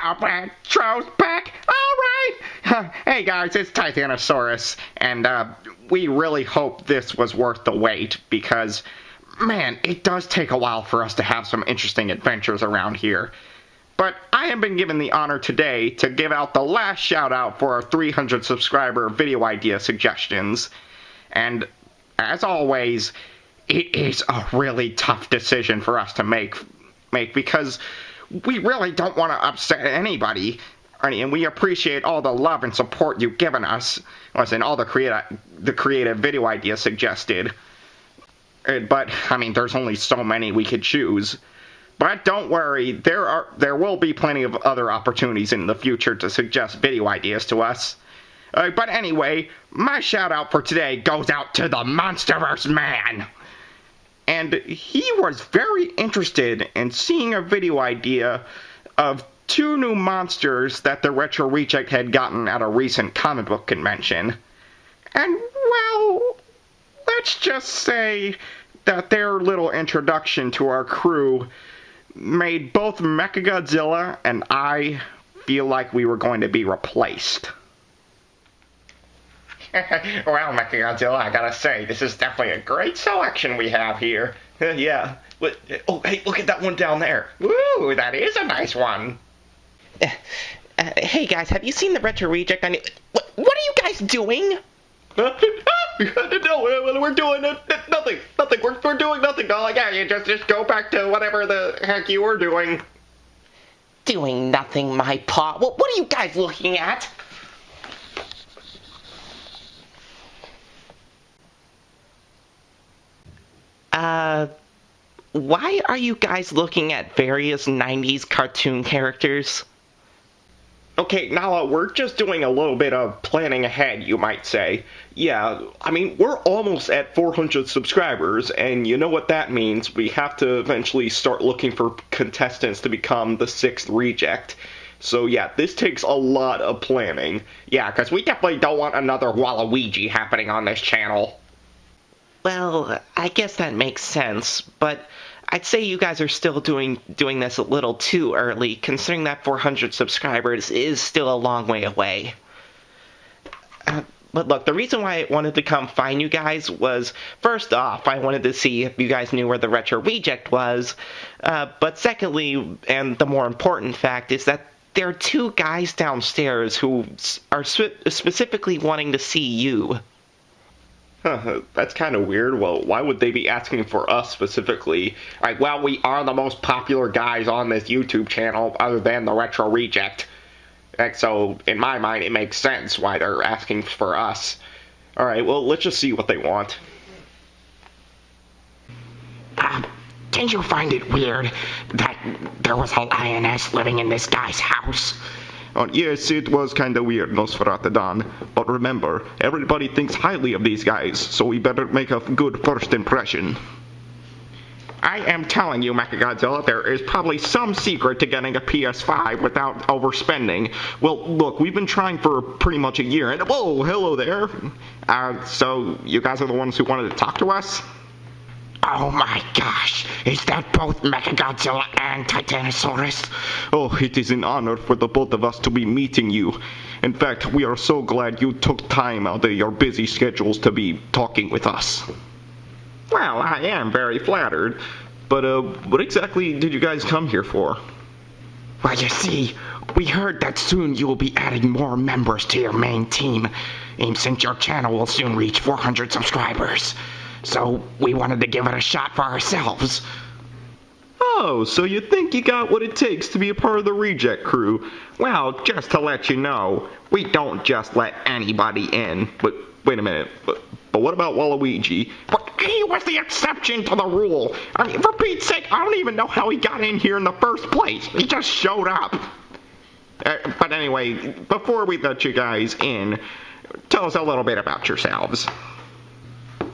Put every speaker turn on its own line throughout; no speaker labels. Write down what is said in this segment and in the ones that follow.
up, Tro's back. All right. Hey guys, it's Titanosaurus, and we really hope this was worth the wait because, man, it does take a while for us to have some interesting adventures around here. But I have been given the honor today to give out the last shout out for our 300 subscriber video idea suggestions. And as always, it is a really tough decision for us to make because we really don't want to upset anybody. And we appreciate all the love and support you've given us, and all the creative video ideas suggested. But, I mean, there's only so many we could choose. But don't worry, there will be plenty of other opportunities in the future to suggest video ideas to us. But anyway, my shout out for today goes out to TheMonsterverseMan. And he was very interested in seeing a video idea of 2 new monsters that the Retro Reject had gotten at a recent comic book convention. And, well, let's just say that their little introduction to our crew made both Mechagodzilla and I feel like we were going to be replaced. Well, Mechagodzilla, I gotta say, this is definitely a great selection we have here. Yeah. Oh, hey, look at that one down there. Woo, that is a nice one.
Hey guys, have you seen the Retro Reject? What are you guys doing?
No, we're doing nothing. We're doing nothing. Oh, yeah, you just go back to whatever the heck you were doing.
Doing nothing, my paw. What are you guys looking at? Why are you guys looking at various 90s cartoon characters?
Okay, Nala, we're just doing a little bit of planning ahead, you might say. Yeah, I mean, we're almost at 400 subscribers, and you know what that means. We have to eventually start looking for contestants to become the 6th reject. So yeah, this takes a lot of planning. Yeah, because we definitely don't want another Waluigi happening on this channel.
Well, I guess that makes sense, but I'd say you guys are still doing this a little too early, considering that 400 subscribers is still a long way away. But look, the reason why I wanted to come find you guys was, first off, I wanted to see if you guys knew where the Retro Reject was, but secondly, and the more important fact, is that there are 2 guys downstairs who are specifically wanting to see you.
Huh, that's kind of weird. Well, why would they be asking for us specifically? Like, well, we are the most popular guys on this YouTube channel other than the Retro Reject. Like, so, in my mind, it makes sense why they're asking for us. Alright, well, let's just see what they want.
Didn't you find it weird that there was a lioness living in this guy's house?
Yes, it was kinda weird, Nosferatu. But remember, everybody thinks highly of these guys, so we better make a good first impression.
I am telling you, Mechagodzilla, there is probably some secret to getting a PS5 without overspending.
Well, look, we've been trying for pretty much a year, and whoa, hello there.
So you guys are the ones who wanted to talk to us?
Oh my gosh, is that both Mechagodzilla and Titanosaurus?
Oh, it is an honor for the both of us to be meeting you. In fact, we are so glad you took time out of your busy schedules to be talking with us.
Well, I am very flattered.
But, what exactly did you guys come here for?
Well, you see, we heard that soon you will be adding more members to your main team, and since your channel will soon reach 400 subscribers. So, we wanted to give it a shot for ourselves.
Oh, so you think you got what it takes to be a part of the Reject crew?
Well, just to let you know, we don't just let anybody in.
But, wait a minute, but what about Waluigi?
But he was the exception to the rule. I mean, for Pete's sake, I don't even know how he got in here in the first place. He just showed up.
But anyway, before we let you guys in, tell us a little bit about yourselves.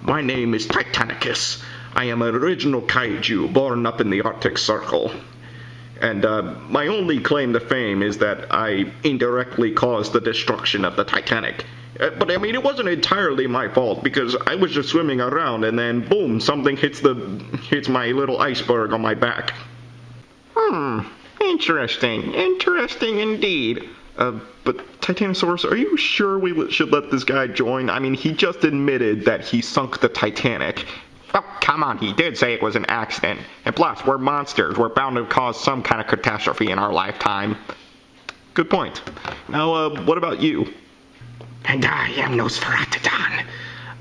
My name is Titanicus. I am an original kaiju born up in the Arctic Circle. And my only claim to fame is that I indirectly caused the destruction of the Titanic. But I mean, it wasn't entirely my fault because I was just swimming around and then boom, something hits my little iceberg on my back. Interesting. Interesting indeed. But Titanosaurus, are you sure we should let this guy join? I mean, he just admitted that he sunk the Titanic.
Oh, come on, he did say it was an accident. And plus, we're monsters. We're bound to cause some kind of catastrophe in our lifetime.
Good point. Now, what about you?
And I am Nosferatu.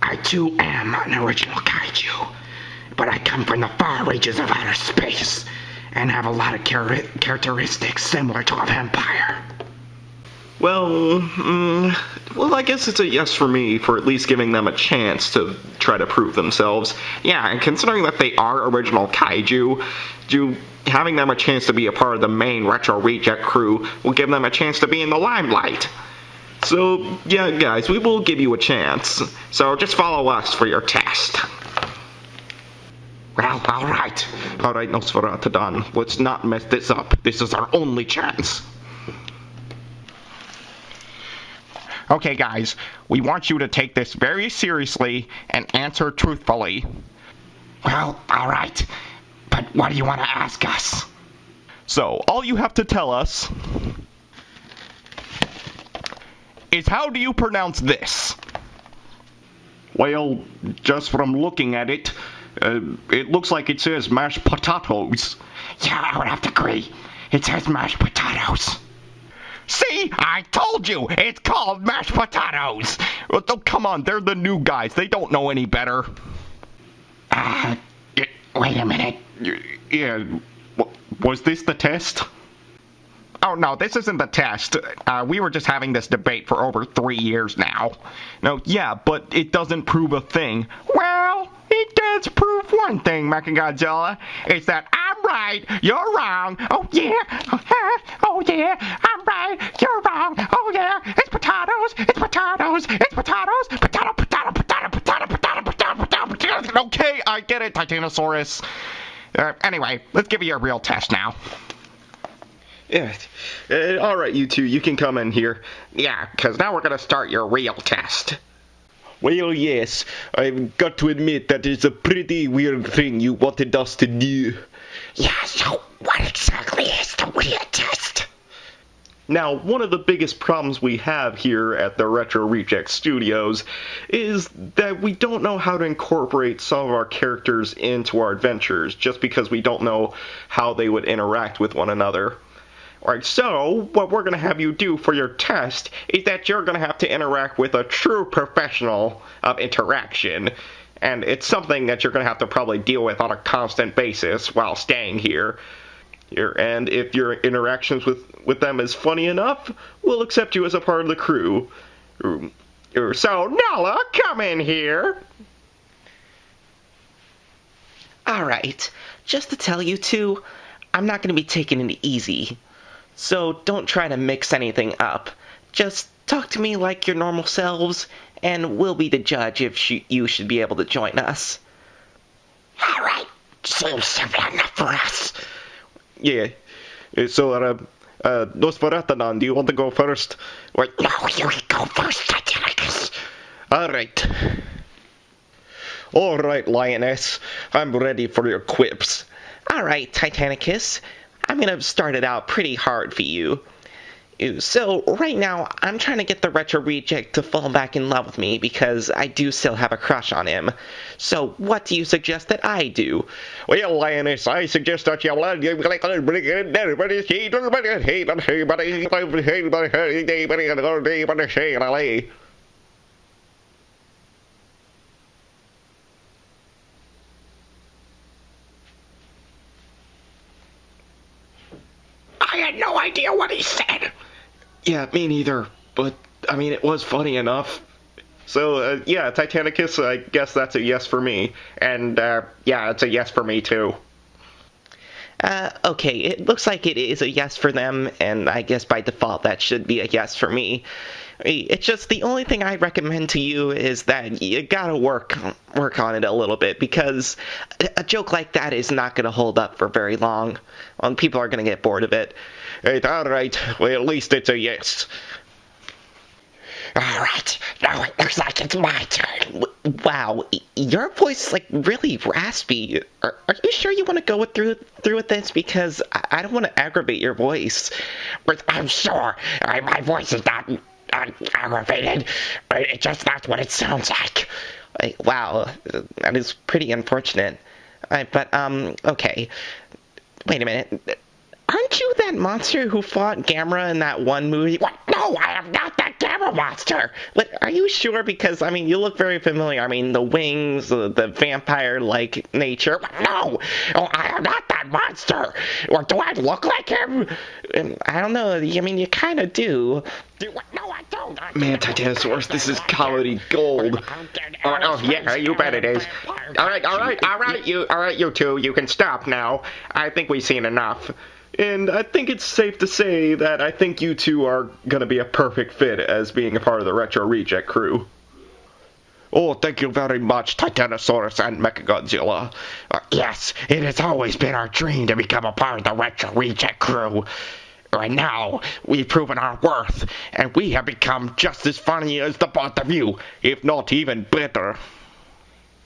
I too am an original kaiju. But I come from the far reaches of outer space and have a lot of characteristics similar to a vampire.
Well, I guess it's a yes for me for at least giving them a chance to try to prove themselves.
Yeah, and considering that they are original kaiju, having them a chance to be a part of the main Retro Reject crew will give them a chance to be in the limelight.
So, yeah, guys, we will give you a chance.
So just follow us for your test.
Well, alright.
Alright, Nosferatu, let's not mess this up. This is our only chance.
Okay, guys, we want you to take this very seriously and answer truthfully.
Well, alright. But what do you want to ask us?
So, all you have to tell us is how do you pronounce this?
Well, just from looking at it, it looks like it says mashed potatoes.
Yeah, I would have to agree. It says mashed potatoes.
See? I told you! It's called mashed potatoes! Oh, come on, they're the new guys. They don't know any better.
Wait a minute.
Yeah, was this the test?
Oh, no, this isn't the test. We were just having this debate for over 3 years now.
No, yeah, but it doesn't prove a thing.
Well, it does prove one thing, Mechagodzilla. It's that I'm right, you're wrong. Oh, yeah. Oh, yeah. I'm right, you're wrong. Oh, yeah. It's potatoes. It's potatoes. It's potatoes. Potato, potato, potato, potato, potato, potato, potato, potato.
Okay, I get it, Titanosaurus.
Anyway, let's give you a real test now.
Yeah. Alright, you two, you can come in here.
Yeah, because now we're going to start your real test.
Well, yes, I've got to admit that it's a pretty weird thing you wanted us to do.
Yeah, so what exactly is the real test?
Now, one of the biggest problems we have here at the Retro Reject Studios is that we don't know how to incorporate some of our characters into our adventures, just because we don't know how they would interact with one another. Alright, so what we're going to have you do for your test is that you're going to have to interact with a true professional of interaction. And it's something that you're going to have to probably deal with on a constant basis while staying here. And if your interactions with them is funny enough, we'll accept you as a part of the crew. So, Nala, come in here.
Alright, just to tell you two, I'm not going to be taking it easy. So don't try to mix anything up. Just talk to me like your normal selves, and we'll be the judge if you should be able to join us.
Alright, seems simple enough for us.
Yeah. So, Nosferatu, do you want to go first?
Wait, no, you go first, Titanicus.
Alright. Alright, Lioness. I'm ready for your quips.
Alright, Titanicus. I'm gonna start it out pretty hard for you. So, right now, I'm trying to get the Retro Reject to fall back in love with me because I do still have a crush on him. So, what do you suggest that I do?
Well, Lioness, I suggest that you...
I had no idea what he said.
Yeah, me neither. But, I mean, it was funny enough. So, yeah, Titanicus, I guess that's a yes for me.
And, yeah, it's a yes for me, too.
Okay, it looks like it is a yes for them, and I guess by default that should be a yes for me. It's just the only thing I recommend to you is that you gotta work on it a little bit, because a joke like that is not gonna hold up for very long. People are gonna get bored of it.
Alright, well, at least it's a yes.
Alright, now it looks like it's my turn.
Wow, your voice is like really raspy. Are you sure you want to go through with this? Because I don't want to aggravate your voice.
But I'm sure my voice is not aggravated. It just that's what it sounds like.
Wow, that is pretty unfortunate. Okay. Wait a minute. Aren't you that monster who fought Gamera in that one movie?
What? No, I am not that Gamera monster.
But are you sure? Because, I mean, you look very familiar. I mean, the wings, the vampire-like nature.
No, I am not that monster. Or do I look like him?
I don't know. I mean, you kind of do.
No, I don't.
Man, Titanosaurus, this is comedy gold.
Oh, yeah, you bet it is. All right, you two, you can stop now. I think we've seen enough.
And I think it's safe to say that I think you two are gonna be a perfect fit as being a part of the Retro Reject crew.
Oh, thank you very much, Titanosaurus and Mechagodzilla.
Yes, it has always been our dream to become a part of the Retro Reject crew. Right now, we've proven our worth, and we have become just as funny as the both of you, if not even better.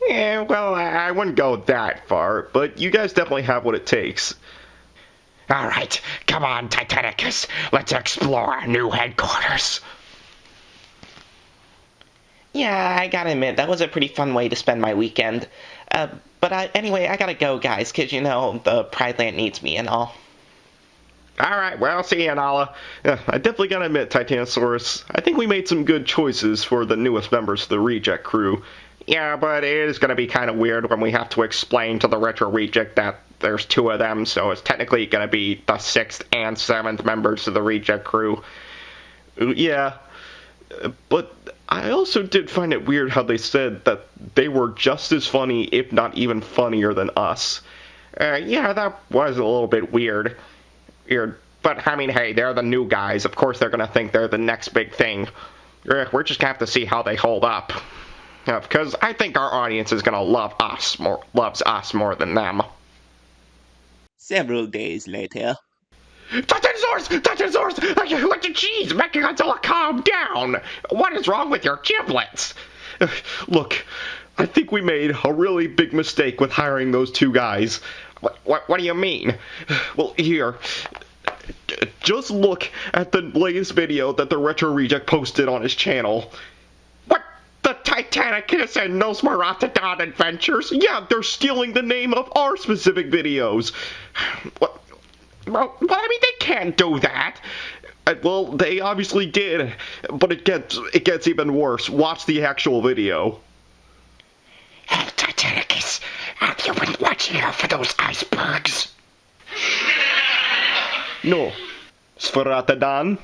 Yeah, well, I wouldn't go that far, but you guys definitely have what it takes.
Alright, come on, Titanicus. Let's explore our new headquarters.
Yeah, I gotta admit, that was a pretty fun way to spend my weekend. Anyway, I gotta go, guys, because, you know, the Pride Land needs me and all.
Alright, well, see you, Nala.
Yeah, I definitely gotta admit, Titanosaurus, I think we made some good choices for the newest members of the Reject crew.
Yeah, but it is going to be kind of weird when we have to explain to the Retro Reject that there's two of them, so it's technically going to be the 6th and 7th members of the Reject crew.
Yeah, but I also did find it weird how they said that they were just as funny, if not even funnier than us.
Yeah, that was a little bit weird. But, I mean, hey, they're the new guys. Of course they're going to think they're the next big thing. We're just going to have to see how they hold up. Because I think our audience is going to loves us more than them.
Several days later.
Titanosaurus! Jeez, Mechagodzilla, calm down! What is wrong with your giblets?
Look, I think we made a really big mistake with hiring those two guys.
What do you mean?
Well, here. Just look at the latest video that the Retro Reject posted on his channel.
The Titanicus and Nosferatu adventures?
Yeah, they're stealing the name of our specific videos.
What? Well, I mean, they can't do that.
Well, they obviously did, but it gets even worse. Watch the actual video.
Hey, Titanicus, have you been watching out for those icebergs?
No. Sferatadan?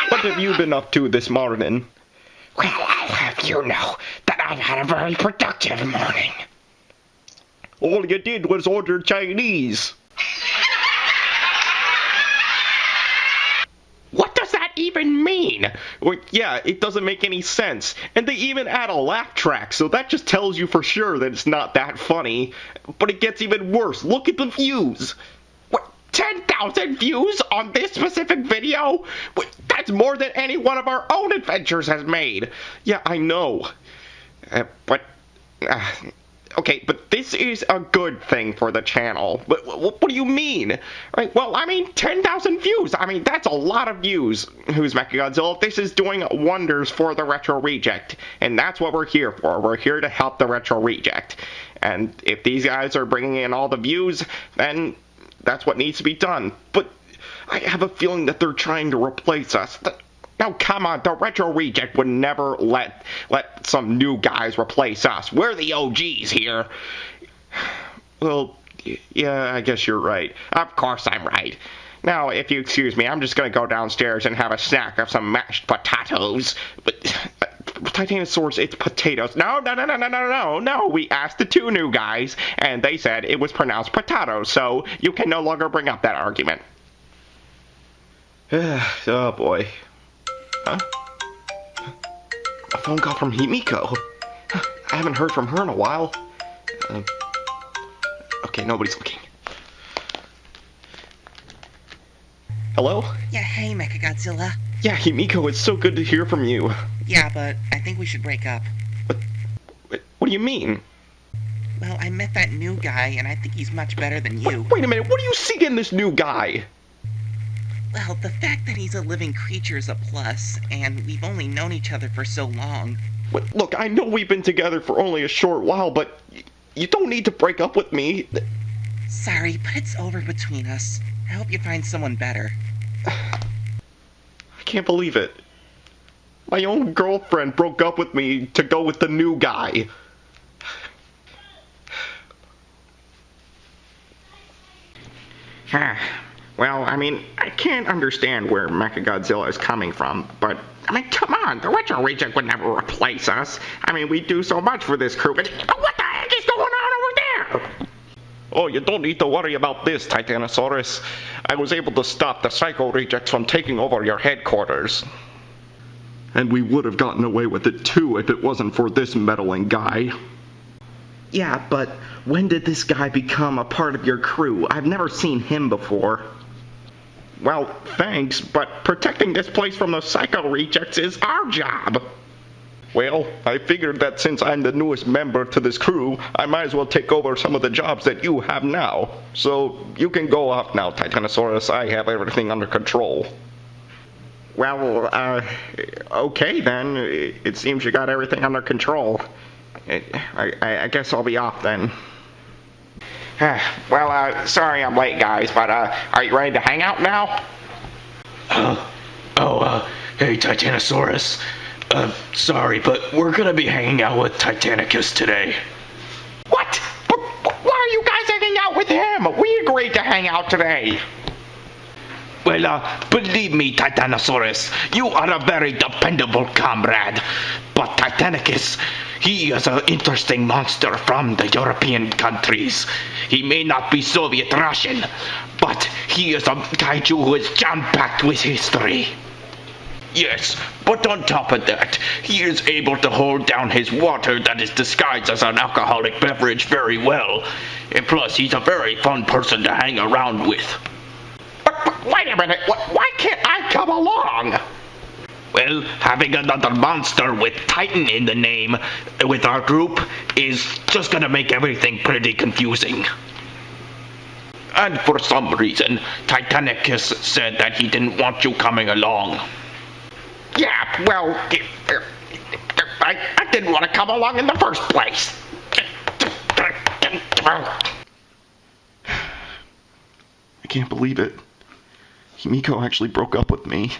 What have you been up to this morning?
Well, I'll have you know that I've had a very productive morning.
All you did was order Chinese.
What does that even mean?
Well, yeah, it doesn't make any sense. And they even add a laugh track, so that just tells you for sure that it's not that funny. But it gets even worse. Look at the views.
10,000 views on this specific video? That's more than any one of our own adventures has made.
Yeah, I know.
Okay, but this is a good thing for the channel. But what do you mean? Right, well, I mean, 10,000 views. I mean, that's a lot of views. Who's Mechagodzilla? This is doing wonders for the Retro Reject. And that's what we're here for. We're here to help the Retro Reject. And if these guys are bringing in all the views, then that's what needs to be done. But I have a feeling that they're trying to replace us. Now, come on, the Retro Reject would never let some new guys replace us. We're the OGs here.
Well, yeah, I guess you're right.
Of course I'm right. Now, if you excuse me, I'm just going to go downstairs and have a snack of some mashed potatoes. But, Titanosaurus, it's potatoes. No. We asked the two new guys, and they said it was pronounced potatoes, so you can no longer bring up that argument.
Oh, boy. Huh? A phone call from Himiko. I haven't heard from her in a while. Okay, nobody's looking.
Hello?
Yeah, hey, Mechagodzilla.
Yeah, Himiko, it's so good to hear from you.
Yeah, but I think we should break up.
What do you mean?
Well, I met that new guy, and I think he's much better than you.
Wait a minute, what do you see in this new guy?
Well, the fact that he's a living creature is a plus, and we've only known each other for so long.
Look, I know we've been together for only a short while, but you don't need to break up with me.
Sorry, but it's over between us. I hope you find someone better.
I can't believe it. My own girlfriend broke up with me to go with the new guy.
Well, I mean, I can't understand where Mechagodzilla is coming from, but, I mean, come on, the Retro Reject would never replace us. I mean, we do so much for this crew, but what the heck is going on over there?
Oh, you don't need to worry about this, Titanosaurus. I was able to stop the Psycho Rejects from taking over your headquarters.
And we would have gotten away with it too if it wasn't for this meddling guy.
Yeah, but when did this guy become a part of your crew? I've never seen him before.
Well, thanks, but protecting this place from the Psycho Rejects is our job.
Well, I figured that since I'm the newest member to this crew, I might as well take over some of the jobs that you have now. So, you can go off now, Titanosaurus. I have everything under control.
Well, okay then. It seems you got everything under control. I guess I'll be off then. Well, sorry I'm late, guys, but, are you ready to hang out now?
Hey, Titanosaurus. Sorry, but we're gonna be hanging out with Titanicus today.
What? But why are you guys hanging out with him? We agreed to hang out today.
Well, believe me, Titanosaurus, you are a very dependable comrade. But Titanicus, he is an interesting monster from the European countries. He may not be Soviet Russian, but he is a kaiju who is jam-packed with history. Yes, but on top of that, he is able to hold down his water that is disguised as an alcoholic beverage very well. And plus, he's a very fun person to hang around with.
But wait a minute, why can't I come along?
Well, having another monster with Titan in the name with our group is just gonna make everything pretty confusing. And for some reason, Titanicus said that he didn't want you coming along.
Yeah, well, I didn't want to come along in the first place.
I can't believe it. Himiko actually broke up with me.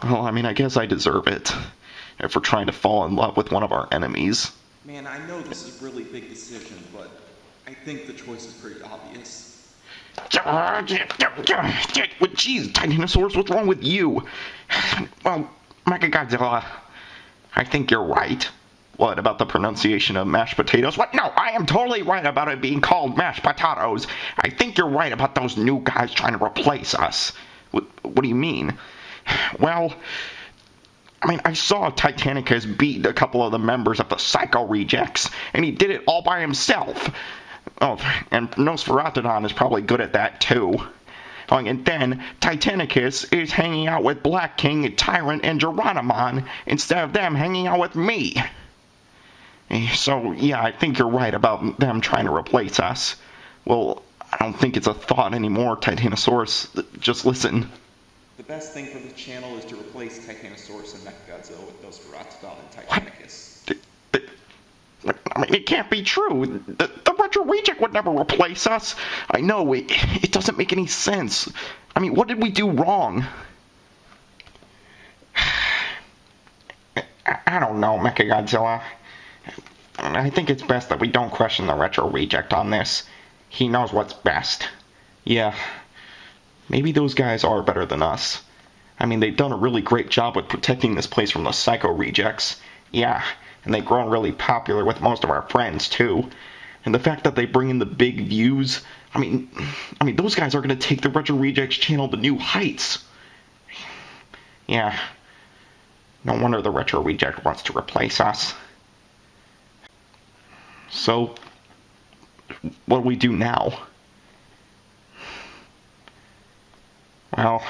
Well, I mean, I guess I deserve it. For trying to fall in love with one of our enemies.
Man, I know this is a really big decision, but I think the choice is pretty obvious.
Jeez, Titanosaurus, what's wrong with you? Well, Mechagodzilla, I think you're right.
What, about the pronunciation of mashed potatoes?
What? No, I am totally right about it being called mashed potatoes. I think you're right about those new guys trying to replace us.
What do you mean?
Well, I mean, I saw Titanicus beat a couple of the members of the Psycho Rejects, and he did it all by himself. Oh, and Nosferatodon is probably good at that, too. Oh, and then Titanicus is hanging out with Black King, Tyrant, and Geronimon, instead of them hanging out with me. So, yeah, I think you're right about them trying to replace us.
Well, I don't think it's a thought anymore, Titanosaurus. Just listen.
The best thing for the channel is to replace Titanosaurus and Mechagodzilla with Nosferatodon and Titanicus.
I mean, it can't be true. The Retro Reject would never replace us.
I know, it doesn't make any sense. I mean, what did we do wrong?
I don't know, Mechagodzilla. I think it's best that we don't question the Retro Reject on this. He knows what's best.
Yeah. Maybe those guys are better than us. I mean, they've done a really great job with protecting this place from the Psycho Rejects.
Yeah, and they've grown really popular with most of our friends, too.
And the fact that they bring in the big views, I mean, those guys are going to take the Retro Rejects channel to new heights.
Yeah. No wonder the Retro Reject wants to replace us.
So, what do we do now?
Well,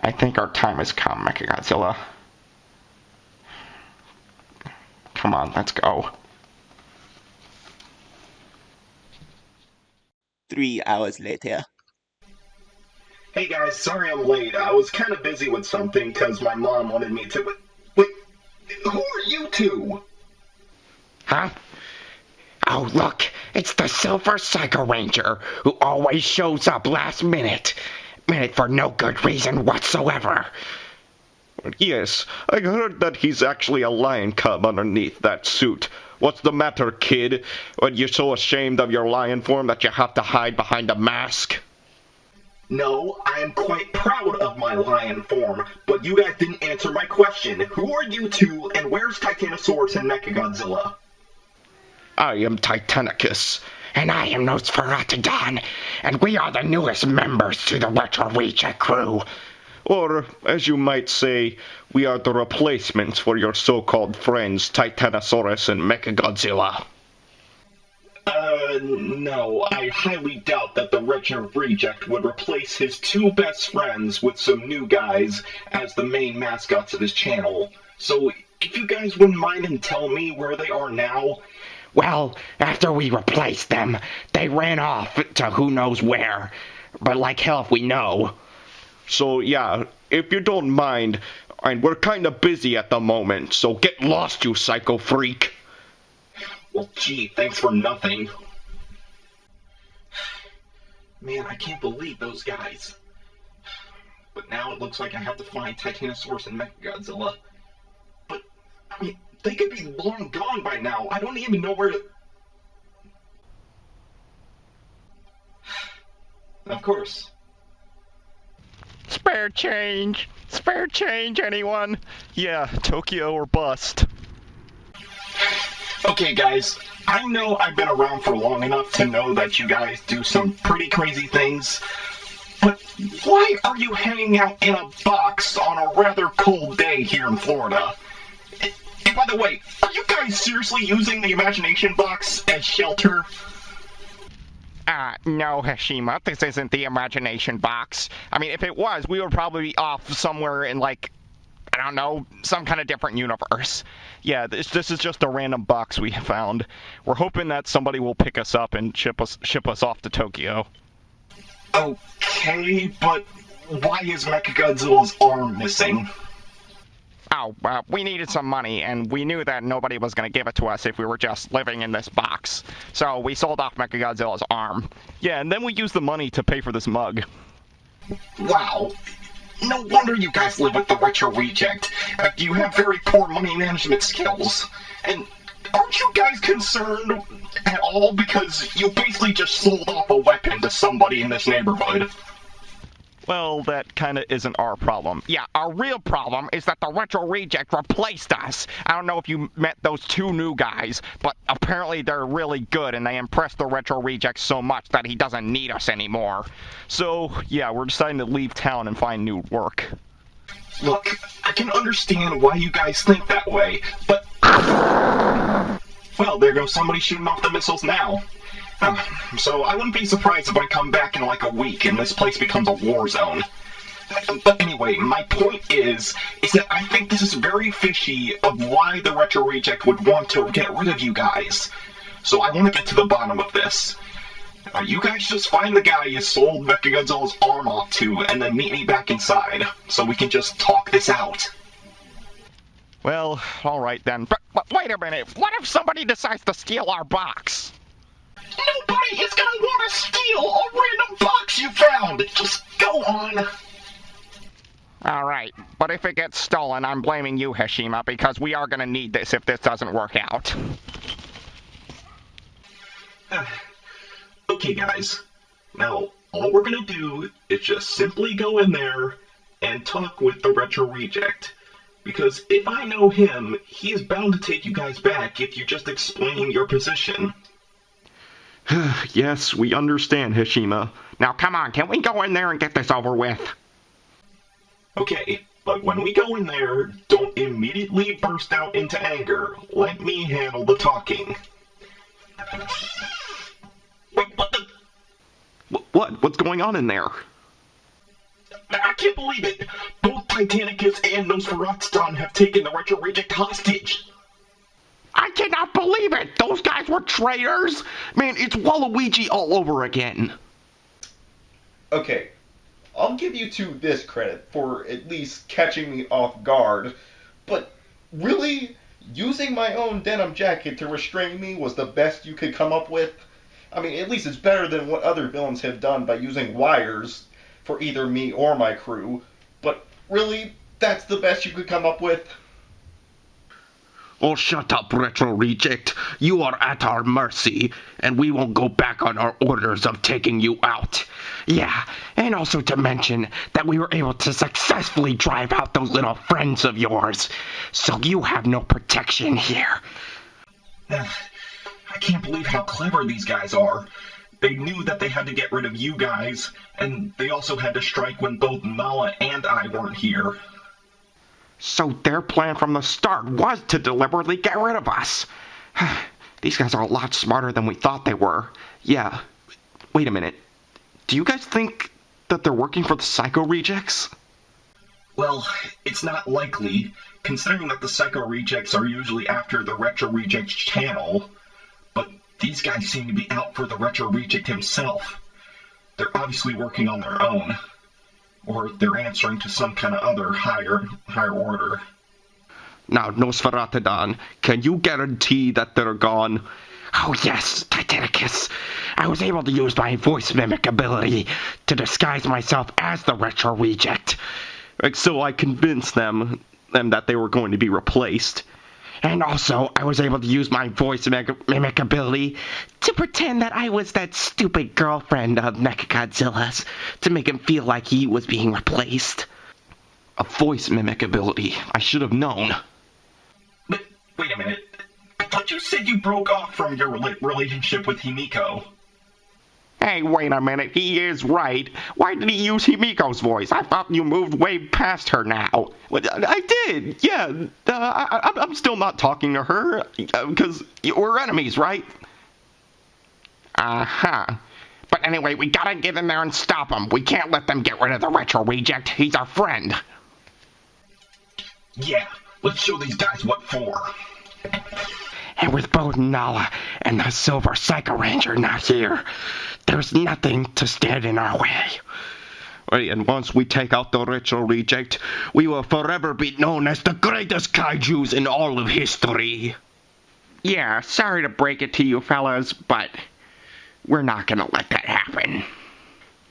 I think our time has come, Mechagodzilla. Come on, let's go.
3 hours later.
Hey guys, sorry I'm late. I was kind of busy with something because my mom wanted me to. Wait, who are you two?
Huh? Oh, look, it's the Silver Psycho Ranger, who always shows up last minute for no good reason whatsoever.
Yes, I heard that he's actually a lion cub underneath that suit. What's the matter, kid? Are you so ashamed of your lion form that you have to hide behind a mask? No, I am quite proud of my lion form, but you guys didn't answer my question. Who are you two, and where's Titanosaurus and Mechagodzilla?
I am Titanicus. And I am Nosferatodon, and we are the newest members to the Retro Reject crew.
Or, as you might say, we are the replacements for your so-called friends Titanosaurus and Mechagodzilla. No, I highly doubt that the Retro Reject would replace his two best friends with some new guys as the main mascots of his channel. So, if you guys wouldn't mind and tell me where they are now.
Well, after we replaced them, they ran off to who knows where. But like hell if we know.
So yeah, if you don't mind, and we're kinda busy at the moment, so get lost, you psycho freak. Well, gee, thanks for nothing. Man, I can't believe those guys. But now it looks like I have to find Titanosaurus and Mechagodzilla. But, I mean, they could be long gone by now. I don't even know where to... Of course.
Spare change! Spare change, anyone? Yeah, Tokyo or bust.
Okay, guys, I know I've been around for long enough to know that you guys do some pretty crazy things, but why are you hanging out in a box on a rather cold day here in Florida? And by the way, are you guys seriously using the imagination box as shelter?
No, Hashima, this isn't the imagination box. I mean, if it was, we would probably be off somewhere in, like, I don't know, some kind of different universe. Yeah, this is just a random box we found. We're hoping that somebody will pick us up and ship us off to Tokyo.
Okay, but why is Mechagodzilla's arm missing?
Oh, we needed some money, and we knew that nobody was going to give it to us if we were just living in this box. So we sold off Mechagodzilla's arm. Yeah, and then we used the money to pay for this mug.
Wow. No wonder you guys live with the Retro Reject. You have very poor money management skills. And aren't you guys concerned at all because you basically just sold off a weapon to somebody in this neighborhood?
Well, that kind of isn't our problem. Yeah, our real problem is that the Retro Reject replaced us. I don't know if you met those two new guys, but apparently they're really good, and they impressed the Retro Reject so much that he doesn't need us anymore. So, yeah, we're deciding to leave town and find new work.
Look, I can understand why you guys think that way, but... Well, there goes somebody shooting off the missiles now. So I wouldn't be surprised if I come back in like a week and this place becomes a war zone. But anyway, my point is that I think this is very fishy of why the Retro Reject would want to get rid of you guys. So I want to get to the bottom of this. You guys just find the guy you sold Mechagodzilla's arm off to and then meet me back inside, so we can just talk this out.
Well, alright then. But wait a minute, what if somebody decides to steal our box?
Nobody is gonna want to steal a random box you found! Just go on!
Alright, but if it gets stolen, I'm blaming you, Hashima, because we are gonna need this if this doesn't work out.
Okay, guys. Now, all we're gonna do is just simply go in there and talk with the Retro Reject. Because if I know him, he is bound to take you guys back if you just explain your position.
Yes, we understand, Hashima. Now come on, can we go in there and get this over with?
Okay, but when we go in there, don't immediately burst out into anger. Let me handle the talking. Wait, what the...
What? What's going on in there?
I can't believe it! Both Titanicus and Nosferatu have taken the Retro Reject hostage!
I cannot believe it! Those guys were traitors! Man, it's Waluigi all over again.
Okay, I'll give you two this credit for at least catching me off guard, but really, using my own denim jacket to restrain me was the best you could come up with? I mean, at least it's better than what other villains have done by using wires for either me or my crew, but really, that's the best you could come up with?
Oh, shut up, Retro Reject. You are at our mercy, and we won't go back on our orders of taking you out. Yeah, and also to mention that we were able to successfully drive out those little friends of yours, so you have no protection here.
I can't believe how clever these guys are. They knew that they had to get rid of you guys, and they also had to strike when both Nala and I weren't here.
So their plan from the start was to deliberately get rid of us. These guys are a lot smarter than we thought they were. Yeah. Wait a minute. Do you guys think that they're working for the Psycho Rejects?
Well, it's not likely, considering that the Psycho Rejects are usually after the Retro Rejects channel. But these guys seem to be out for the Retro Reject himself. They're obviously working on their own. Or they're answering to some kind of other higher order.
Now, Nosferatu, can you guarantee that they're gone? Oh yes, Titanicus. I was able to use my voice mimic ability to disguise myself as the Retro Reject. So I convinced them that they were going to be replaced. And also, I was able to use my voice mimic ability to pretend that I was that stupid girlfriend of Mechagodzilla's to make him feel like he was being replaced. A voice mimic ability. I should have known.
But, wait a minute. I thought you said you broke off from your relationship with Himiko.
Hey, wait a minute, he is right. Why did he use Himiko's voice? I thought you moved way past her now.
Well, I did, yeah. I'm still not talking to her, because we're enemies, right?
Uh-huh. But anyway, we gotta get in there and stop him. We can't let them get rid of the Retro Reject. He's our friend.
Yeah, let's show these guys what for.
And with both Nala and the Silver Psycho Ranger not here, there's nothing to stand in our way. And once we take out the Retro Reject, we will forever be known as the greatest kaijus in all of history.
Yeah, sorry to break it to you fellas, but we're not gonna let that happen.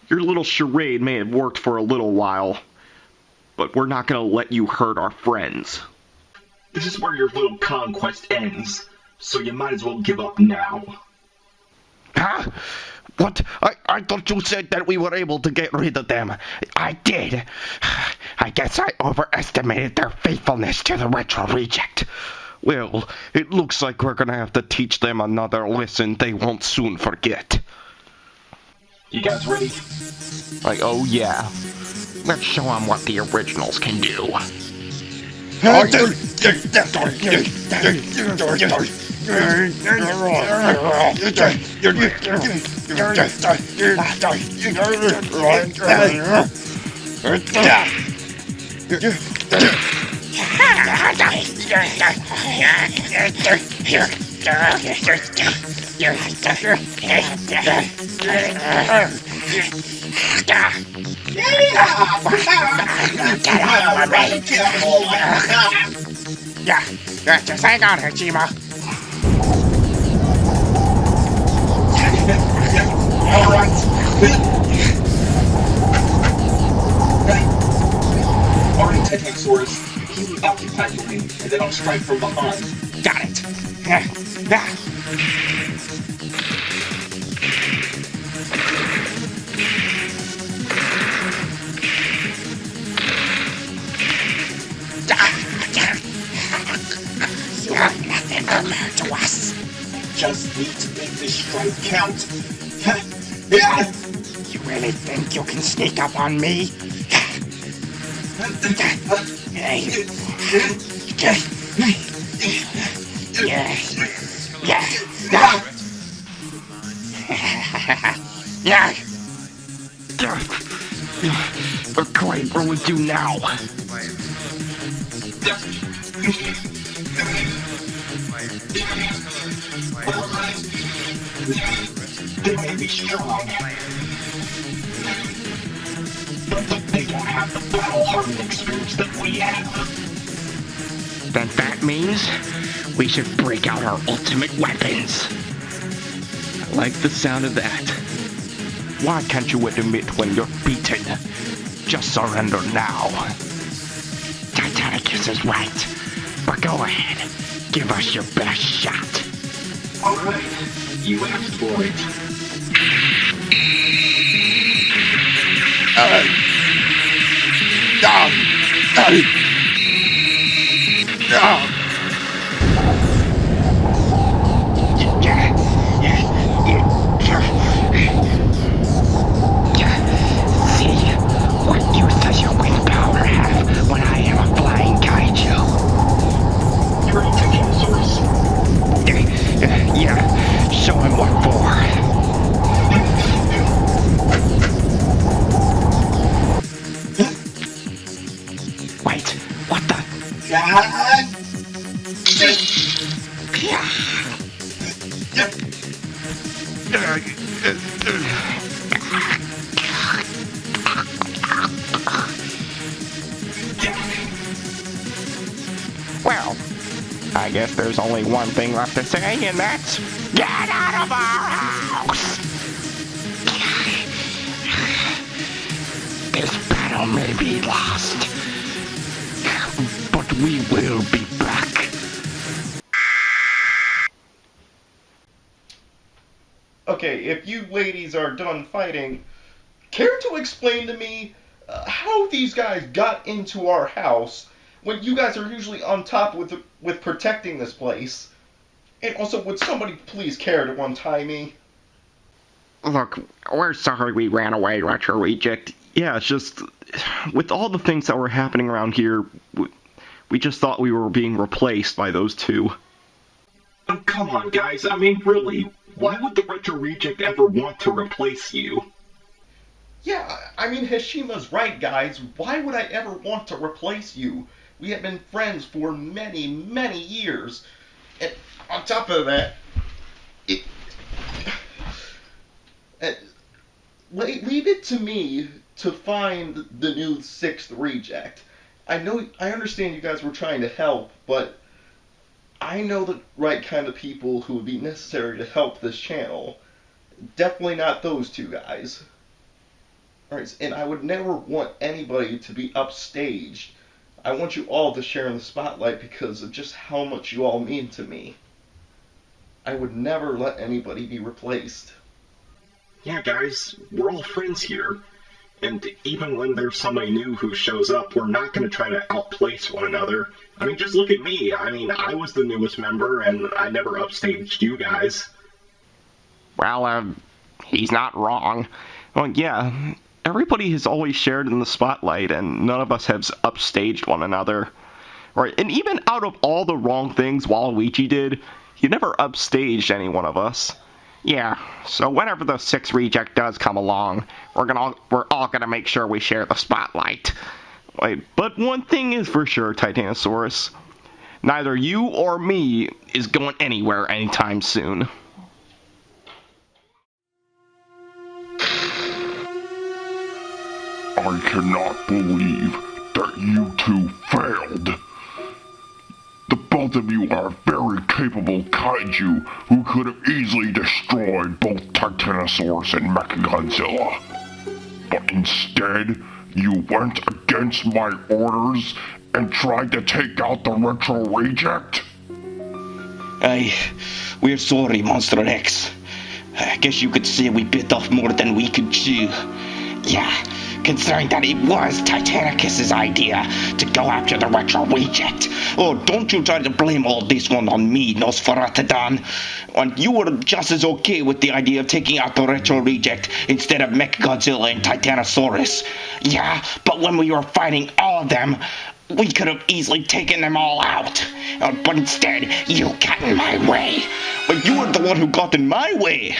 Your little charade may have worked for a little while, but we're not gonna let you hurt our friends.
This is where your little conquest ends, so you might as well give up now.
Huh? What? I thought you said that we were able to get rid of them. I did. I guess I overestimated their faithfulness to the Retro Reject. Well, it looks like we're gonna have to teach them another lesson they won't soon forget.
You guys ready?
Oh yeah.
Let's show them what the originals can do.
Yeah, just hang on, Hajima.
Alright. Alright, Titanosaurus. You occupy the wing, and then I'll strike from behind.
Got it.
You are nothing compared to us.
Just need to make this strike count.
You really think you can sneak up on me?
Great, what do we do now?
They may be strong, but they don't have the battle-hardened experience that we have.
Then that means we should break out our ultimate weapons.
I like the sound of that. Why can't you admit when you're beaten? Just surrender now.
Titanicus is right. But go ahead. Give us your best shot.
Alright, you asked for it.
See, what use does your wind power have when I am a flying kaiju?
You're a Tyrannosaurus.
Yeah, show him what for. Wait, what the?
Well, I guess there's only one thing left to say, and that's get out of our house!
This battle may be lost, but we will be back.
Okay, if you ladies are done fighting, care to explain to me how these guys got into our house when you guys are usually on top with protecting this place? And also, would somebody please care to untie me?
Look, we're sorry we ran away, Retro Reject.
Yeah, it's just, with all the things that were happening around here, we just thought we were being replaced by those two.
Oh, come on, guys. I mean, really, why would the Retro Reject ever want to replace you?
Yeah, I mean, Hashima's right, guys. Why would I ever want to replace you? We have been friends for many, many years. And on top of that, leave it to me to find the new 6th reject. I understand you guys were trying to help, but I know the right kind of people who would be necessary to help this channel. Definitely not those two guys. Alright, and I would never want anybody to be upstaged. I want you all to share in the spotlight because of just how much you all mean to me. I would never let anybody be replaced.
Yeah, guys, we're all friends here. And even when there's somebody new who shows up, we're not going to try to outplace one another. I mean, just look at me. I mean, I was the newest member, and I never upstaged you guys.
Well, he's not wrong.
Well, yeah, everybody has always shared in the spotlight, and none of us have upstaged one another. Right, and even out of all the wrong things Waluigi did, he never upstaged any one of us.
Yeah, so whenever the 6th reject does come along, we're all gonna make sure we share the spotlight.
Right, but one thing is for sure, Titanosaurus. Neither you or me is going anywhere anytime soon.
I cannot believe that you two failed. The both of you are very capable kaiju who could have easily destroyed both Titanosaurus and Mechagodzilla. But instead, you went against my orders and tried to take out the Retro Reject?
We're sorry, Monster X. I guess you could say we bit off more than we could chew. Yeah, considering that it was Titanicus's idea to go after the Retro Reject. Oh, don't you try to blame all this one on me, Nosferatodon. And you were just as okay with the idea of taking out the Retro Reject instead of Mechagodzilla and Titanosaurus. Yeah, but when we were fighting all of them, we could have easily taken them all out. But instead, you got in my way. But you were the one who got in my way.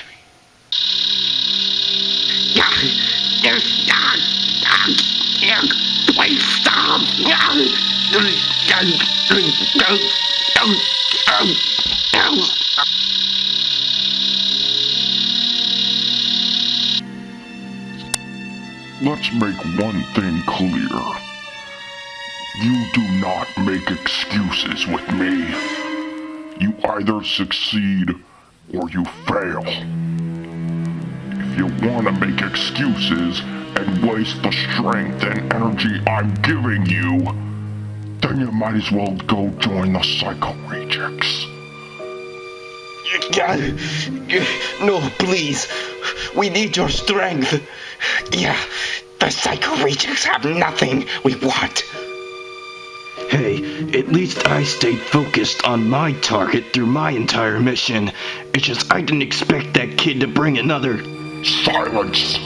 Please stop!
Let's make one thing clear. You do not make excuses with me. You either succeed or you fail. If you want to make excuses and waste the strength and energy I'm giving you, then you might as well go join the Psycho Rejects.
No, please. We need your strength. Yeah, the Psycho Rejects have nothing we want.
Hey, at least I stayed focused on my target through my entire mission. It's just I didn't expect that kid to bring another...
Silence!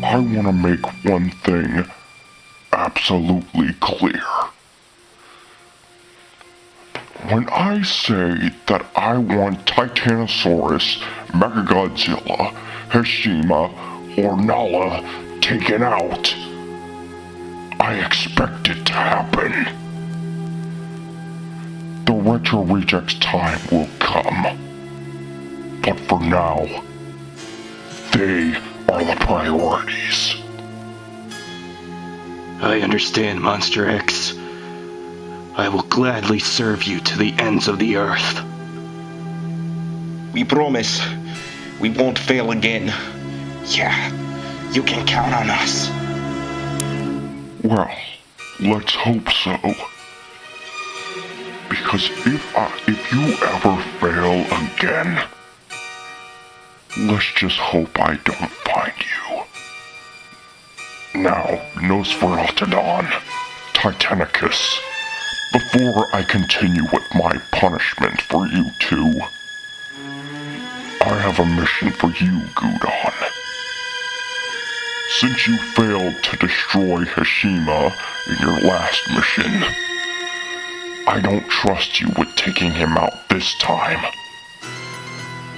I want to make one thing absolutely clear. When I say that I want Titanosaurus, Mechagodzilla, Hashima, or Nala taken out, I expect it to happen. The Retro Rejects time will come. But for now, they are the priorities.
I understand, Monster X. I will gladly serve you to the ends of the earth.
We promise we won't fail again. Yeah, you can count on us.
Well, let's hope so. Because if you ever fail again, let's just hope I don't find you. Now, Nosferatodon, Titanicus, before I continue with my punishment for you two, I have a mission for you, Gudon. Since you failed to destroy Hashima in your last mission, I don't trust you with taking him out this time.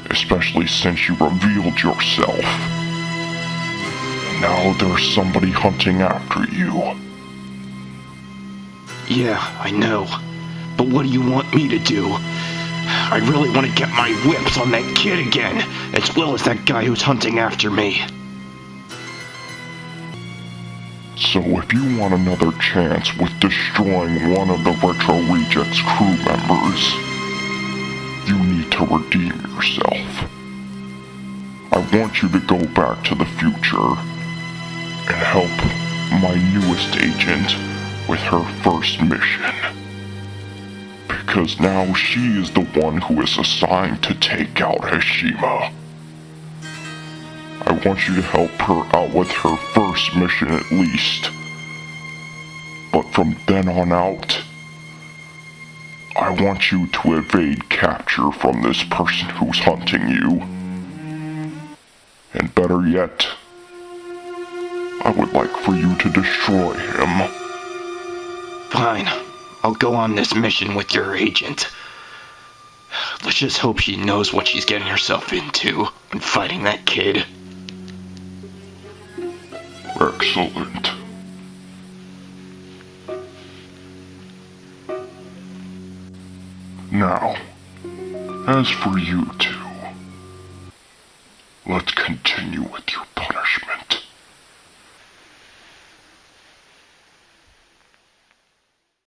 Especially since you revealed yourself. Now there's somebody hunting after you.
Yeah, I know. But what do you want me to do? I really want to get my whips on that kid again, as well as that guy who's hunting after me.
So if you want another chance with destroying one of the Retro Rejects crew members, you need to redeem yourself. I want you to go back to the future and help my newest agent with her first mission. Because now she is the one who is assigned to take out Hashima. I want you to help her out with her first mission at least. But from then on out, I want you to evade capture from this person who's hunting you. And better yet, I would like for you to destroy him.
Fine. I'll go on this mission with your agent. Let's just hope she knows what she's getting herself into when fighting that kid.
Excellent. Now, as for you two, let's continue with your punishment.